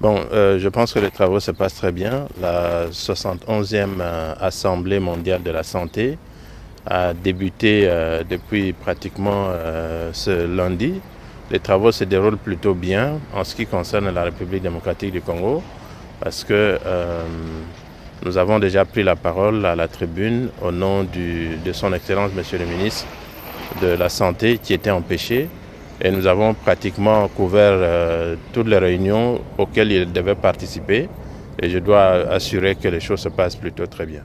Bon, je pense que les travaux se passent très bien. La 71e Assemblée mondiale de la santé a débuté depuis pratiquement ce lundi. Les travaux se déroulent plutôt bien en ce qui concerne la République démocratique du Congo parce que nous avons déjà pris la parole à la tribune au nom de son Excellence Monsieur le ministre de la Santé qui était empêché. Et nous avons pratiquement couvert toutes les réunions auxquelles il devait participer. Et je dois assurer que les choses se passent plutôt très bien.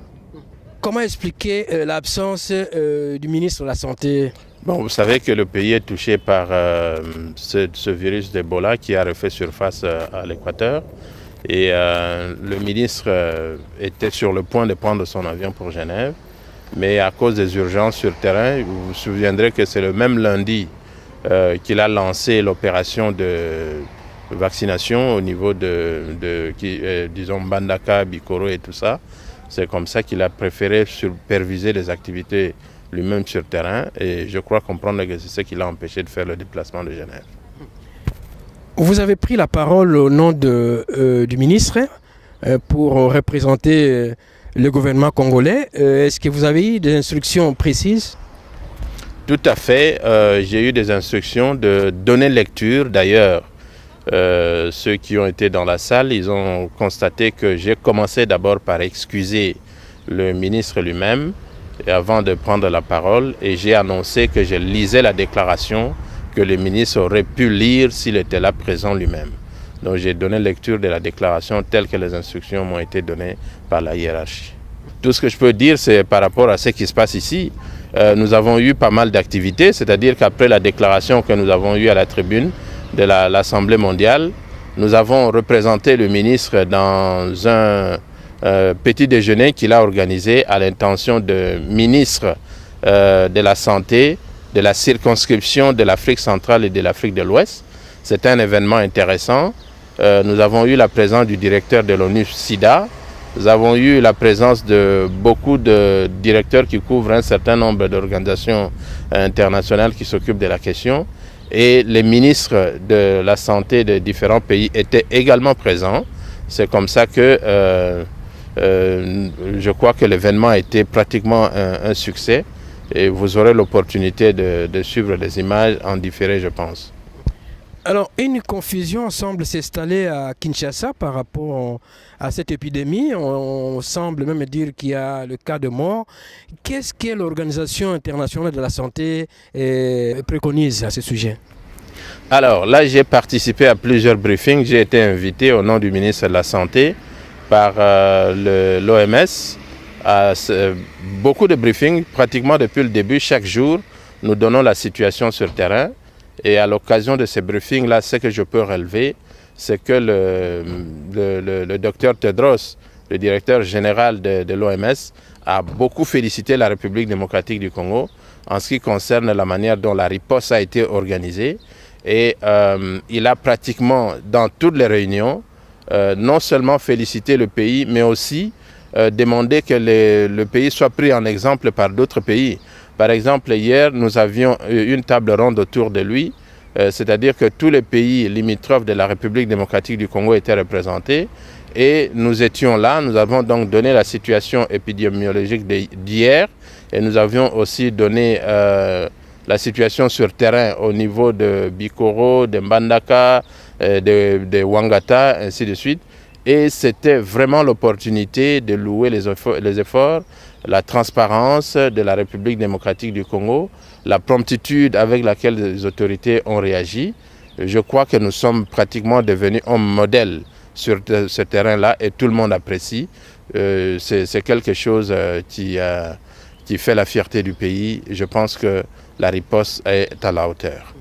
Comment expliquer l'absence du ministre de la Santé? Bon, vous savez que le pays est touché par ce virus d'Ebola qui a refait surface à l'Équateur. Et le ministre était sur le point de prendre son avion pour Genève. Mais à cause des urgences sur terrain, vous vous souviendrez que c'est le même lundi qu'il a lancé l'opération de vaccination au niveau disons, Mbandaka, Bikoro et tout ça. C'est comme ça qu'il a préféré superviser les activités lui-même sur terrain et je crois comprendre que c'est ce qui l'a empêché de faire le déplacement de Genève. Vous avez pris la parole au nom du ministre pour représenter le gouvernement congolais. Est-ce que vous avez eu des instructions précises? Tout à fait. J'ai eu des instructions de donner lecture. D'ailleurs, ceux qui ont été dans la salle, ils ont constaté que j'ai commencé d'abord par excuser le ministre lui-même avant de prendre la parole. Et j'ai annoncé que je lisais la déclaration que le ministre aurait pu lire s'il était là présent lui-même. Donc j'ai donné lecture de la déclaration telle que les instructions m'ont été données par la hiérarchie. Tout ce que je peux dire, c'est par rapport à ce qui se passe ici. Nous avons eu pas mal d'activités, c'est-à-dire qu'après la déclaration que nous avons eue à la tribune de l'Assemblée mondiale, nous avons représenté le ministre dans un petit déjeuner qu'il a organisé à l'intention de ministre de la Santé de la circonscription de l'Afrique centrale et de l'Afrique de l'Ouest. C'est un événement intéressant. Nous avons eu la présence du directeur de l'ONU-SIDA. Nous avons eu la présence de beaucoup de directeurs qui couvrent un certain nombre d'organisations internationales qui s'occupent de la question. Et les ministres de la santé de différents pays étaient également présents. C'est comme ça que je crois que l'événement a été pratiquement un succès. Et vous aurez l'opportunité de suivre les images en différé, je pense. Alors, une confusion semble s'installer à Kinshasa par rapport à cette épidémie. On semble même dire qu'il y a le cas de mort. Qu'est-ce que l'Organisation internationale de la santé préconise à ce sujet? Alors, là, j'ai participé à plusieurs briefings. J'ai été invité au nom du ministre de la Santé par l'OMS à beaucoup de briefings, pratiquement depuis le début. Chaque jour, nous donnons la situation sur terrain. Et à l'occasion de ces briefings-là, ce que je peux relever, c'est que le docteur Tedros, le directeur général de l'OMS, a beaucoup félicité la République démocratique du Congo en ce qui concerne la manière dont la riposte a été organisée. Et il a pratiquement, dans toutes les réunions, non seulement félicité le pays, mais aussi demandé que le pays soit pris en exemple par d'autres pays. Par exemple, hier, nous avions une table ronde autour de lui, c'est-à-dire que tous les pays limitrophes de la République démocratique du Congo étaient représentés et nous étions là. Nous avons donc donné la situation épidémiologique d'hier et nous avions aussi donné la situation sur terrain au niveau de Bikoro, de Mbandaka, de Wangata, ainsi de suite. Et c'était vraiment l'opportunité de louer les efforts, la transparence de la République démocratique du Congo, la promptitude avec laquelle les autorités ont réagi. Je crois que nous sommes pratiquement devenus un modèle sur ce terrain-là et tout le monde apprécie. C'est quelque chose qui fait la fierté du pays. Je pense que la riposte est à la hauteur.